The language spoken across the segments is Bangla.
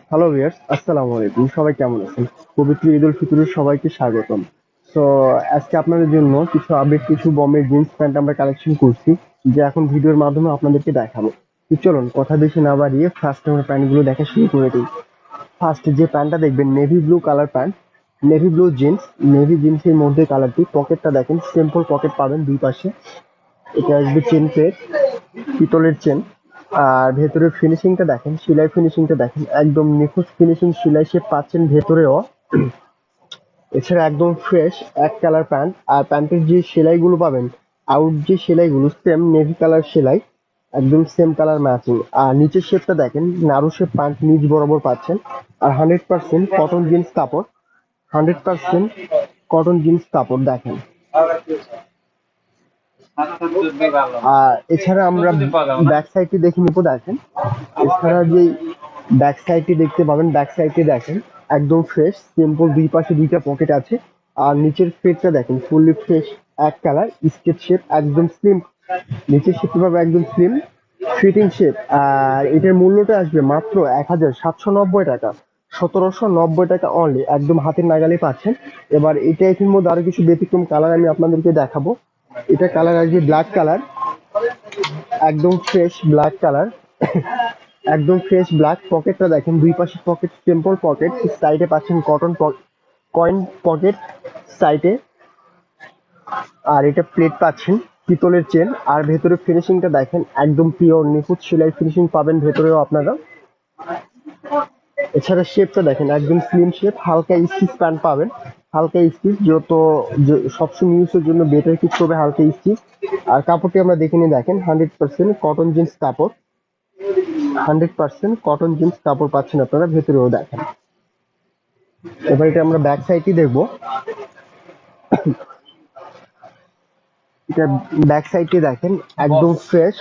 হ্যালো ভিউয়ার্স, আসসালামু আলাইকুম। সবাই কেমন আছেন? পবিত্র ঈদ উল ফিতরের সবাইকে স্বাগতম। সো আজকে আপনাদের জন্য কিছু আপডেট, কিছু বোমের জিন্স প্যান্ট আমরা কালেকশন করছি, যে এখন ভিডিওর মাধ্যমে আপনাদেরকে দেখাবো। তো চলুন কথা বেশি না বাড়িয়ে ফার্স্ট আমরা প্যান্টগুলো দেখা শুরু করে দিই। ফার্স্ট যে প্যান্টটা দেখবেন navy blue colour pant, navy blue jeans, navy জিন্সের মধ্যে কালারটি। পকেটটা দেখেন সিম্পল পকেট পাবেন দুই পাশে। এটা আসবে চেন প্লেট, পিতলের চেন। আর ভেতরের ফিনিশিংটা দেখেন, সেলাই ফিনিশিংটা দেখেন, একদম নিখুঁত ফিনিশিং সেলাই শেপ পাচ্ছেন ভেতরেও। এছাড়া একদম ফ্রেশ এক কালার প্যান্ট। আর প্যান্টের যে সেলাইগুলো পাবেন, আউট যে সেলাইগুলো সেম নেভি কালার সেলাই, একদম সেম কালার ম্যাচিং। আর নিচের শেপটা দেখেন নারু শেপ প্যান্ট নিচ বরাবর পাচ্ছেন। আর 100% কটন জিন্স কাপড়, 100% কটন জিন্স কাপড় দেখেন। আর এছাড়া আমরা ব্যাক সাইডটি দেখে নিবো দেখেন। এছাড়া যে ব্যাক সাইডটি দেখতে পাবেন, ব্যাক সাইডটি দেখেন একদম ফ্রেশ সিম্পল, দুই পাশে দুইটা পকেট আছে। আর নিচের ফেটটা দেখেন ফুললি ফ্রেশ এক কালার স্কেচ শেপ, একদম স্লিম। নিচের শেপটি পাবে একদম স্লিম ফিটিং শেপ। আর এটার মূল্যটা আসবে মাত্র 1790 টাকা, 1790 টাকা অনলি, একদম হাতের নাগালে পাচ্ছেন। এবার এই টাইপের মধ্যে আরো কিছু ব্যতিক্রম কালার আমি আপনাদেরকে দেখাবো। এটা কালার আসবে ব্ল্যাক কালার, একদম ফ্রেশ ব্ল্যাক কালার, একদম ফ্রেশ ব্ল্যাক। পকেটটা দেখেন দুই পাশে পকেট, সিম্পল পকেট, সাইডে পাচ্ছেন কটন কয়েন পকেট সাইডে। আর এটা প্লেট পাচ্ছেন পিতলের চেন। আর ভেতরে ফিনিশিংটা দেখেন একদম পিওর নিখুঁত সেলাই ফিনিশিং পাবেন ভেতরেও আপনারা। এছাড়া শেপটা দেখেন একদম স্লিম শেপ, হালকা স্টিচ প্যান্ট পাবেন, হালকা স্টিচ, যত সবসময় ইউজের জন্য বেটার কিছু হবে হালকা স্টিচ। আর কাপড়টি আমরা দেখে নিয়ে দেখেন 100% কটন জিন্স কাপড়, 100% কটন জিন্স কাপড় পাচ্ছেন আপনারা ভেতরেও দেখেন। এবার এটা আমরা ব্যাক সাইডটি দেখবো। এটা ব্যাক সাইডটি দেখেন একদম ফ্রেশ,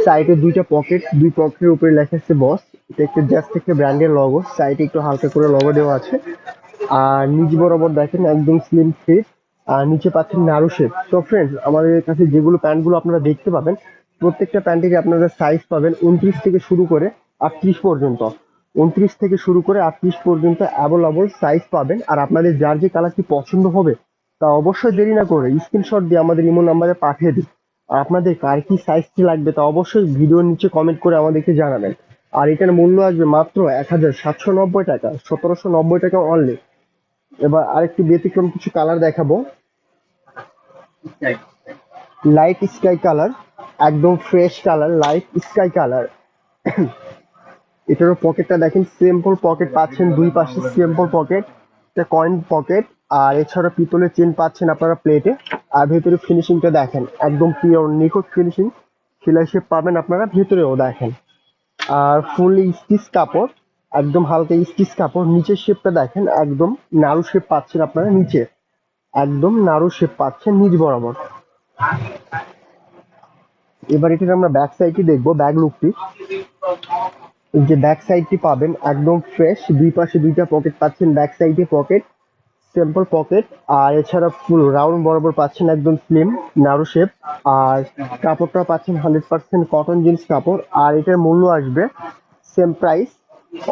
সাইডে দুইটা পকেট, দুই পকেটের উপরে লেখা আছে বস। এটা একটু জাস্ট একটা ব্র্যান্ডের লগো, সাইডে একটু হালকা করে লগো দেওয়া আছে। আর নিচ বরাবর দেখেন একদম স্লিম ফিট। আর নিচে পাচ্ছেন নারু শেপ। তো ফ্রেন্ডস, আমাদের কাছে যেগুলো প্যান্টগুলো আপনারা দেখতে পাবেন, প্রত্যেকটা প্যান্টেরই আপনারা সাইজ পাবেন 29 থেকে শুরু করে 38 পর্যন্ত। 29 থেকে শুরু করে 38 পর্যন্ত অ্যাভেলেবল সাইজ পাবেন। আর আপনাদের যার যে কালারটি পছন্দ হবে তা অবশ্যই দেরি না করে স্ক্রিনশট দিয়ে আমাদের ইমো নাম্বারে পাঠিয়ে দিন। আর আপনাদের কার কি সাইজটি লাগবে তা অবশ্যই ভিডিওর নিচে কমেন্ট করে আমাদেরকে জানাবেন। আর এটার মূল্য আসবে মাত্র 1790 টাকা, 1790 টাকা অনলি। এবার আরেকটু ব্যতিক্রম কিছু কালার দেখাবো। লাইট স্কাই কালার, একদম fresh colour, light sky colour. এটারও পকেটটা দেখেন সিম্পল পকেট পাচ্ছেন দুই পাশে, সিম্পল পকেট, এটা কয়েন পকেট। আর এছাড়া পিতলের চেন পাচ্ছেন আপনারা প্লেটে। আর ভেতরে ফিনিশিংটা দেখেন একদম পিওর নিখুঁত ফিনিশিং সেলাই শেপ পাবেন আপনারা ভেতরেও দেখেন। আর ফুললি স্টিচ কাপড়, একদম হালকা স্টিচ কাপড়। নিচের শেপটা দেখেন একদম নাড়ু শেপ পাচ্ছেন আপনারা নিচে, একদম নাড়ু শেপ পাচ্ছেন নিচ বরাবর। এবার এটার আমরা ব্যাক সাইডটি দেখবো, ব্যাক লুকটি। যে ব্যাক সাইডটি পাবেন একদম ফ্রেশ, দুই পাশে দুইটা পকেট পাচ্ছেন, ব্যাক সাইডে পকেট, সিম্পল পকেট। আর এছাড়া ফুল রাউন্ড বরাবর পাচ্ছেন একদম স্লিম নারু শেপ। আর কাপড়টা পাচ্ছেন 100% কটন জিন্স কাপড়। আর এটার মূল্য আসবে সেম প্রাইস,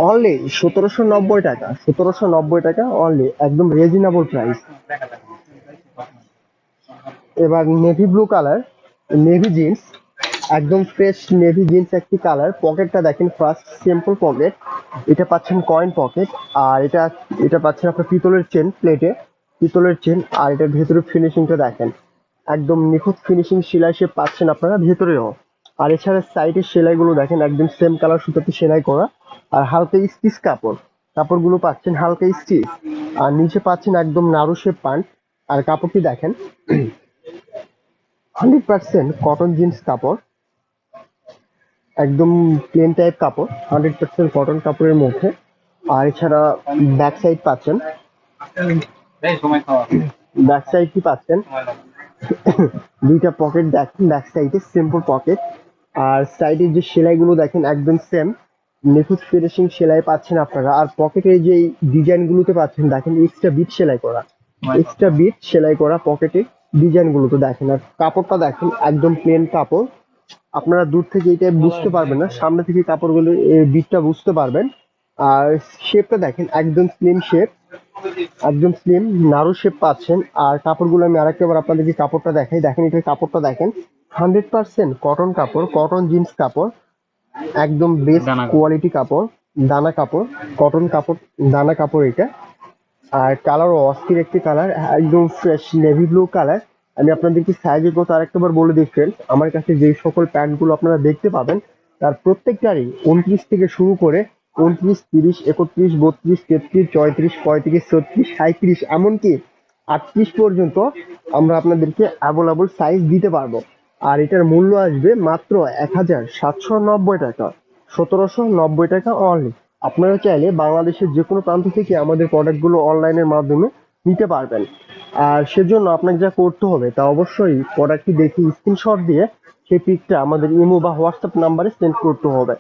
অনলি 1790 টাকা, 1790 টাকা অনলি, একদম রিজনেবল প্রাইস। এবার navy blue colour, navy jeans, একদম ফ্রেশ নেভি জিন্স একটি কালার। পকেটটা দেখেন ফার্স্ট সিম্পল পকেট, এটা পাচ্ছেন কয়েন পকেট। আর এটা এটা পাচ্ছেন আপনার পিতলের চেন প্লেটে, পিতলের চেন। আর এটার ভেতরে ফিনিশিংটা দেখেন একদম নিখুঁত ফিনিশিং সেলাই শেপ পাচ্ছেন আপনারা ভেতরেও। আর এছাড়া সাইডের সেলাইগুলো দেখেন একদম সেম কালার সুতাতে সেলাই করা। আর হালকা স্টিচ কাপড়, কাপড়গুলো পাচ্ছেন হালকা স্টিচ। আর নিচে পাচ্ছেন একদম নারু শেপ প্যান্ট। আর কাপড়টি দেখেন 100% কটন জিন্স কাপড়, একদম প্লেন টাইপ কাপড়, 100% কটন কাপড়ের মধ্যে। আর এছাড়া ব্যাক সাইড পাচ্ছেন, ব্যাক সাইড কি পাচ্ছেন দুইটা পকেট দেখেন ব্যাক সাইডে সিম্পল পকেট। আর সাইডের যে সেলাইগুলো দেখেন একদম সেম নিখুঁত ফিনিশিং সেলাই পাচ্ছেন আপনারা। আর পকেটের যে ডিজাইন গুলোতে পাচ্ছেন দেখেন এক্সট্রা বিট সেলাই করা, এক্সট্রা বিট সেলাই করা পকেটের ডিজাইন গুলোতে দেখেন। আর কাপড়টা দেখেন একদম প্লেন কাপড়, আপনারা দূর থেকে এটা বুঝতে পারবেন না, সামনে থেকে কাপড়গুলো বিটটা বুঝতে পারবেন। আর শেপটা দেখেন একদম স্লিম শেপ, একদম স্লিম নারু শেপ পাচ্ছেন। আর কাপড়গুলো আমি আরেকটা বার আপনাদেরকে কাপড়টা দেখাই, দেখেন এটার কাপড়টা দেখেন 100% কটন কাপড়, কটন জিন্স কাপড়, একদম বেস্ট দানা কোয়ালিটি কাপড়, দানা কাপড়, কটন কাপড়, দানা কাপড় এটা। আর কালারও অস্থির একটি কালার, একদম ফ্রেশ নেভি ব্লু কালার। আমি আপনাদেরকে সাইজের কথা আরেকটা বার বলে দিই ফ্রেন্ডস, আমার কাছে যে সকল প্যান্টগুলো আপনারা দেখতে পাবেন তার প্রত্যেকটারই 29 থেকে শুরু করে 29, 30, 31, 32, 33, 34, 35, 36, 37, এমনকি 38 পর্যন্ত আমরা আপনাদেরকে অ্যাভেলেবল সাইজ দিতে পারবো। আর এটার মূল্য আসবে মাত্র 1790 টাকা, 1790 টাকা অনলি। আপনারা চাইলে বাংলাদেশের যে কোনো প্রান্ত থেকে আমাদের প্রোডাক্টগুলো অনলাইনের মাধ্যমে নিতে পারবেন। আর সেজন্য আপনাকে যা করতে হবে তা অবশ্যই প্রোডাক্টটি দেখে স্ক্রিনশট দিয়ে সেই পিকটা আমাদের ইমো বা হোয়াটসঅ্যাপ নাম্বারে সেন্ড করতে হবে।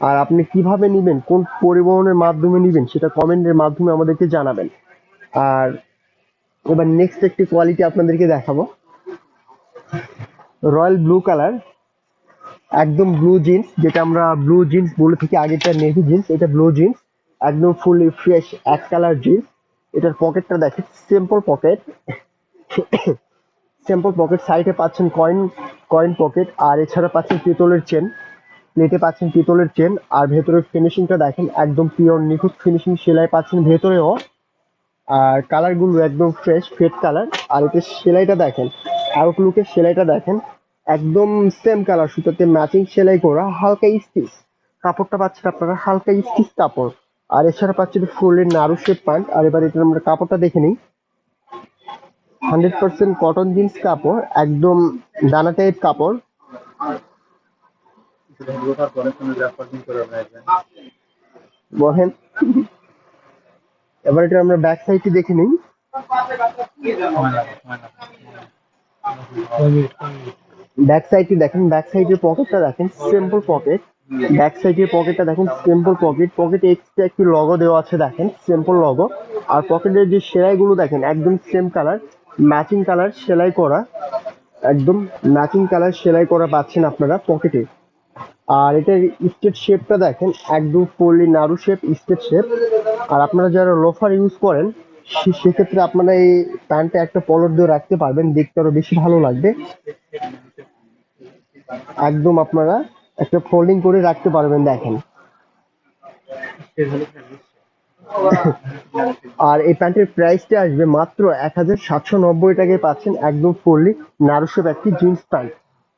আর আপনি কিভাবে নেবেন, কোন পরিবহনের মাধ্যমে নেবেন, সেটা কমেন্টের মাধ্যমে আমাদেরকে জানাবেন। আর এবার নেক্সট একটি কোয়ালিটি আপনাদেরকে দেখাবো, রয়্যাল ব্লু কালার, একদম ব্লু জিন্স, যেটা আমরা ব্লু জিন্স বলে থাকি, আগেরটা নেভি জিন্স, এটা ব্লু জিন্স, একদম ফুলি ফ্রেশ এক কালার জিন্স। এটার পকেটটা দেখেন সিম্পল পকেট, সিম্পল পকেট, সাইডে পাচ্ছেন কয়েন, কয়েন পকেট। আর এছাড়া পাচ্ছেন পিতলের চেন, প্লেটে পাচ্ছেন পিতলের চেন। আর ভেতরের ফিনিশিংটা দেখেন একদম পিওর নিখুঁত ফিনিশিং সেলাই পাচ্ছেন ভেতরেও। আর কালার গুলো একদম ফ্রেশ ফেড কালার। আর এটা সেলাইটা দেখেন, আউটলুকের সেলাইটা দেখেন একদম সেম কালার, সুতাতে ম্যাচিং সেলাই করা, হালকা স্টিচ কাপড়টা পাচ্ছেন আপনারা, হালকা স্টিচ কাপড়। আর এছাড়া পাচ্ছেন ফুলের নারু শেপ প্যান্ট। আর এবার এটা আমরা কাপড়টা দেখে নিই, 100% কটন জিন্স কাপড়, একদম দানা টাইপ কাপড়। বহেন, এবার এটা আমরা ব্যাক সাইডটি দেখে নিই, ব্যাক সাইডটি দেখেন, ব্যাক সাইডের পকেটটা দেখেন সিম্পল পকেট, ব্যাক সাইডের পকেটটা দেখেন সিম্পল পকেট, পকেটে এক্সট্রা একটি লগো দেওয়া আছে দেখেন সিম্পল লগো। আর পকেটের যে সেলাইগুলো দেখেন একদম সেম কালার, ম্যাচিং কালার সেলাই করা, একদম ম্যাচিং কালার সেলাই করা পাচ্ছেন আপনারা পকেটে। আর এটার স্টেট শেপটা দেখেন একদম ফুললি নাড়ু শেপ, স্টেট শেপ। আর আপনারা যারা লোফার ইউজ করেন সেক্ষেত্রে আপনারা এই প্যান্টটা একটা পলর দিয়ে রাখতে পারবেন, দেখতে আরো বেশি ভালো লাগবে। একদম আপনারা একটা ফোল্ডিং করে রাখতে পারবেন দেখেন। আর এই প্যান্টের প্রাইসটা আসবে মাত্র 1790 টাকায় পাচ্ছেন একদম ফুললি নারু শেপ একটি জিন্স প্যান্ট,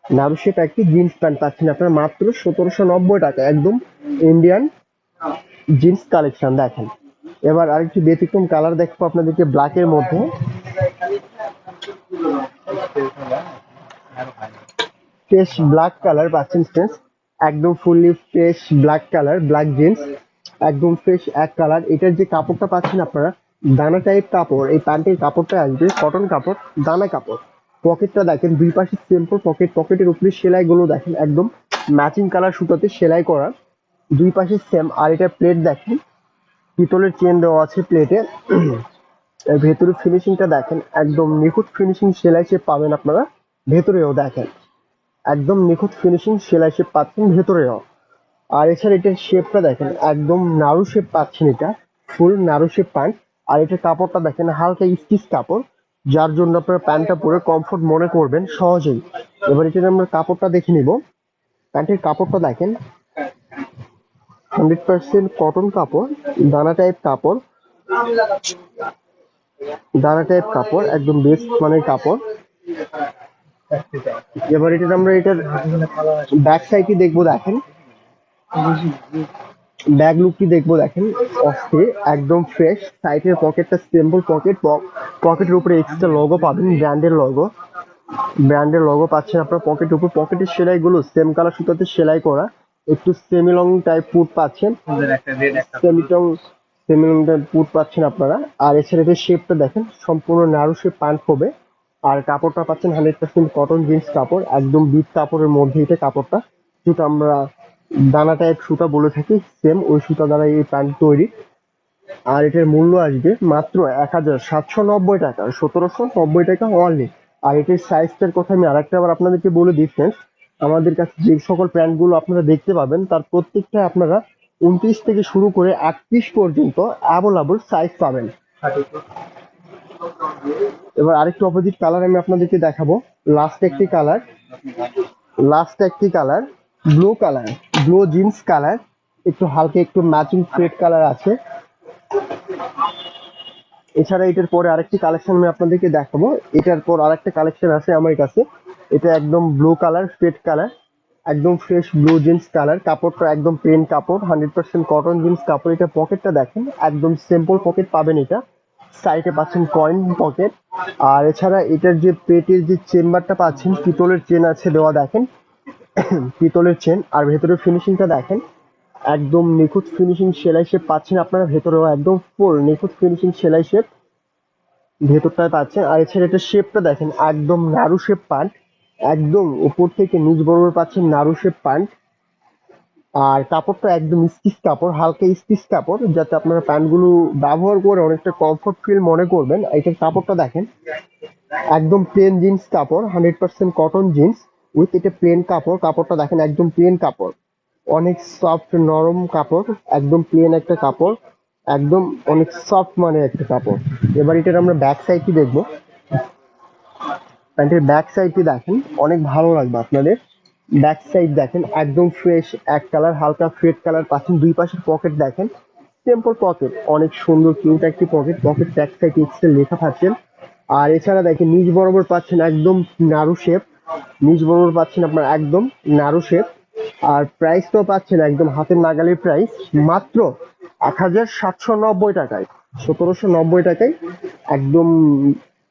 নারু শেপ একটি জিন্স প্যান্ট পাচ্ছেন আপনারা মাত্র 1790 টাকা, একদম ইন্ডিয়ান জিন্স কালেকশন দেখেন। এবার আরেকটি ব্যতিক্রম কালার দেখবো আপনাদেরকে ব্ল্যাকের মধ্যে, ফ্রেশ ব্ল্যাক কালার পাচ্ছেন ফ্রেন্ডস, একদম fully fresh black colour, black jeans, একদম ফ্রেশ এক কালার। এটার যে কাপড়টা পাচ্ছেন আপনারা দানা টাইপ কাপড়, এই প্যান্টের কাপড়টা আসবে কটন কাপড়, দানা কাপড়। পকেটটা দেখেন দুই পাশে সিম্পল পকেট, পকেটের উপরে সেলাইগুলো দেখেন একদম ম্যাচিং কালার সুতাতে সেলাই করা, দুই পাশে সেম। আর এটা প্লেট দেখেন পিতলের চেন দেওয়া আছে প্লেটে। এর ভেতরে ফিনিশিংটা দেখেন একদম নিখুঁত ফিনিশিং সেলাই শেপ পাবেন আপনারা ভেতরেও দেখেন, একদম নিখুঁত ফিনিশিং সেলাই শেপ পাচ্ছেন ভেতরেও। আর এছাড়া এটার শেপটা দেখেন একদম নাড়ু শেপ পাচ্ছেন, এটা ফুল নাড়ু শেপ প্যান্ট। আর এটার কাপড়টা দেখেন হালকা স্টিচ কাপড়, যার জন্য আপনারা প্যান্টটা পরে কমফোর্ট মনে করবেন সহজেই। এবার এটার আমরা কাপড়টা দেখে নিব, প্যান্টের কাপড়টা দেখেন 100% কটন কাপড়, দানা টাইপ কাপড়, দানা টাইপ কাপড়, একদম বেস্ট মানের কাপড়। এবার এটার ব্যাক সাইডটি দেখবো দেখেন, ব্যাক লুকটি দেখবো দেখেন অস্থির, একদম ফ্রেশ। সাইডের পকেটটা সিম্পল পকেট, পকেটের উপরে এক্সট্রা লোগো পাবেন, ব্র্যান্ডের লোগো, ব্র্যান্ডের লোগো পাচ্ছেন আপনার পকেটের উপর। পকেটের সেলাইগুলো সেম কালার সুতাতে সেলাই করা, একটু সেমি লং টাইপ পুট পাচ্ছেন, semi long, semi long type put পাচ্ছেন আপনারা। আর এছাড়া এর শেপটা দেখেন সম্পূর্ণ ন্যারো শেপ প্যান্ট হবে। আর কাপড়টা পাচ্ছেন 100% কটন জিন্স কাপড়, একদম বিট কাপড়ের মধ্যে এটা কাপড়টা, যেটা আমরা দানা টাইপ সুতা বলে থাকি, সেম ওই সুতা দ্বারা এই প্যান্ট তৈরি। আর এটার মূল্য আসবে মাত্র 1790 টাকা, 1790 টাকা অনলি। আর এটার সাইজটার কথা আমি আরেকটা আবার আপনাদেরকে বলে দিই ফ্রেন্ডস, আমাদের কাছে যে সকল প্যান্ট গুলো আপনারা দেখতে পাবেন তার প্রত্যেকটা আপনারা 29 থেকে শুরু করে 38 পর্যন্ত অ্যাভেলেবল সাইজ পাবেন। এবার আরেকটু অপোজিট কালার আমি আপনাদেরকে দেখাবো। লাস্ট একটি কালার ব্লু জিন্স কালার, একটু হালকা একটু ম্যাচিং ফেড কালার আছে। এছাড়া এটার পরে আরেকটি কালেকশন আমি আপনাদেরকে দেখাবো। এটার পর আরেকটা কালেকশন আছে আমার কাছে। এটা একদম ব্লু কালার, ফেড কালার, একদম ফ্রেশ ব্লু জিন্স কালার। কাপড়টা একদম প্লেন কাপড়, 100% কটন জিন্স কাপড়। এটা পকেটটা দেখেন, একদম সিম্পল পকেট পাবেন। এটা সাইডে পাচ্ছেন কয়েন পকেট। আর এছাড়া এটার যে পেটের যে চেম্বারটা পাচ্ছেন, পিতলের চেন আছে দেওয়া, দেখেন পিতলের চেন। আর ভেতরের ফিনিশিংটা দেখেন, একদম নিখুঁত ফিনিশিং সেলাই শেপ পাচ্ছেন আপনারা। ভেতরেও একদম ফুল নিখুঁত ফিনিশিং সেলাই শেপ ভেতরটায় পাচ্ছেন। আর এছাড়া এটা শেপটা দেখেন, একদম নাড়ু শেপ প্যান্ট, একদম উপর থেকে নিচ বরাবর পাচ্ছেন নাড়ু শেপ প্যান্ট। আর কাপড়টা একদম স্টিচ কাপড়, হালকা স্টিচ কাপড়, যাতে আপনারা প্যান্টগুলো ব্যবহার করে অনেকটা কমফোর্ট ফিল মনে করবেন। এটার কাপড়টা দেখেন, একদম প্লেন জিন্স কাপড়, 100% কটন জিন্স উইথ এটা প্লেন কাপড়। কাপড়টা দেখেন একদম প্লেন কাপড়, অনেক সফট নরম কাপড়, একদম প্লেন একটা কাপড়, একদম অনেক সফট মানে একটা কাপড়। এবার এটার আমরা ব্যাক সাইডটি দেখবো। প্যান্টের ব্যাক সাইডটি দেখেন, অনেক ভালো লাগবে আপনাদের। ব্যাক সাইড দেখেন, একদম ফ্রেশ এক কালার, হালকা ফেড কালার পাচ্ছেন। দুই পাশের পকেট দেখেন, সিম্পল পকেট, অনেক সুন্দর কিউট একটি pocket. Pocket back side Excel লেখা পাচ্ছেন। আর এছাড়া দেখেন নিচ বরাবর পাচ্ছেন একদম নাড়ু শেপ, নিচ বরাবর পাচ্ছেন আপনার একদম নাড়ু শেপ। আর প্রাইসটাও পাচ্ছেন একদম হাতের নাগালের প্রাইস, মাত্র 1790 টাকায়, 1790 টাকায় একদম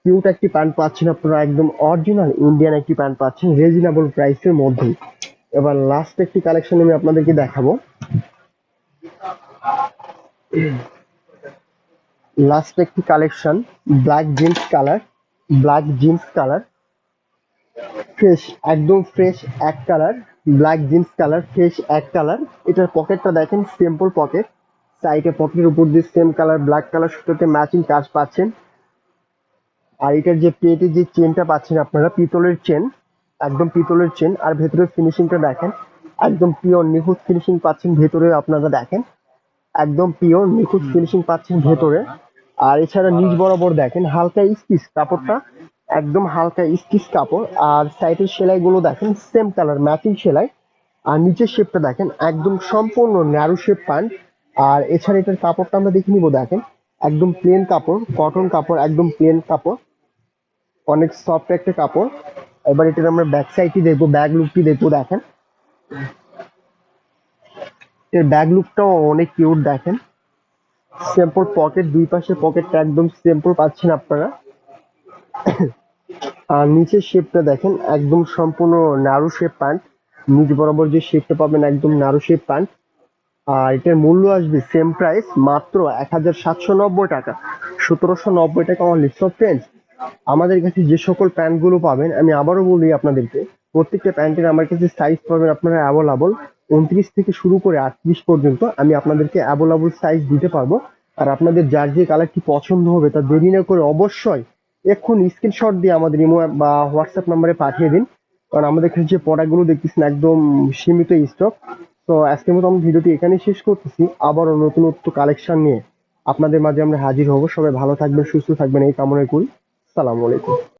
কিউট একটি প্যান্ট পাচ্ছেন আপনারা, একদম অরিজিনাল ইন্ডিয়ান একটি প্যান্ট পাচ্ছেন রিজনেবল প্রাইসের মধ্যে। এবার লাস্ট একটি কালেকশন আমি আপনাদেরকে দেখাবো। লাস্ট একটি collection, black jeans colour, fresh, একদম ফ্রেশ এক colour, black jeans colour, fresh এক কালার। এটার পকেটটা দেখেন, সিম্পল পকেট, সাইডে পকেটের উপর দিয়ে সেম কালার ব্ল্যাক কালার সুতোতে ম্যাচিং কাজ পাচ্ছেন। আর এটার যে পেটের যে চেনটা পাচ্ছেন আপনারা, পিতলের চেন, একদম পিতলের চেন। আর ভেতরের ফিনিশিংটা দেখেন, একদম পিওর নিখুঁত ফিনিশিং পাচ্ছেন ভেতরে আপনারা দেখেন, একদম পিওর নিখুঁত ফিনিশিং পাচ্ছেন ভেতরে। আর এছাড়া নিচ বরাবর দেখেন হালকা স্টিচ কাপড়টা, একদম হালকা স্টিচ কাপড়। আর সাইডের সেলাইগুলো দেখেন সেম কালার ম্যাচিং সেলাই। আর নিচের শেপটা দেখেন, একদম সম্পূর্ণ ন্যারো শেপ প্যান্ট। আর এছাড়া এটার কাপড়টা আমরা দেখে নিব, দেখেন একদম প্লেন কাপড়, কটন কাপড়, একদম প্লেন কাপড়, অনেক সফট একটা কাপড়। এবার এটার আমরা ব্যাক সাইডটি দেখবো, ব্যাক লুকটি দেখবো। দেখেন এর ব্যাক লুকটাও অনেক কিউট, দেখেন সিম্পল পকেট, দুই পাশে পকেটটা একদম সিম্পল পাচ্ছেন আপনারা। আর নিচের শেপটা দেখেন, একদম সম্পূর্ণ নারু শেপ প্যান্ট, নিচ বরাবর যে শেপটা পাবেন একদম নারু শেপ প্যান্ট। আর এটার মূল্য আসবে সেম প্রাইস, মাত্র 1790 টাকা, 1790 টাকা অনলি। সো ফ্রেন্ডস, আমাদের কাছে যে সকল প্যান্টগুলো পাবেন, আমি আবারও বলি আপনাদেরকে, প্রত্যেকটা প্যান্টের আমার কাছে সাইজ পাবেন আপনারা অ্যাভেলেবল 29 থেকে শুরু করে 38 পর্যন্ত। আমি আপনাদেরকে অ্যাভেলেবল সাইজ দিতে পারবো। আর আপনাদের যার যে কালারটি পছন্দ হবে তা দেরি না করে অবশ্যই এখন স্ক্রিনশট দিয়ে আমাদের ইমো বা হোয়াটসঅ্যাপ নাম্বারে পাঠিয়ে দিন। কারণ আমাদের কাছে যে প্রোডাক্টগুলো দেখতেছেন একদম সীমিত স্টক। তো আজকের মতো আমি ভিডিওটি এখানেই শেষ করতেছি। আবারও নতুনত্ব কালেকশন নিয়ে আপনাদের মাঝে আমরা হাজির হব। সবাই ভালো থাকবেন, সুস্থ থাকবেন এই কামনা করি। সালাম আলাইকুম।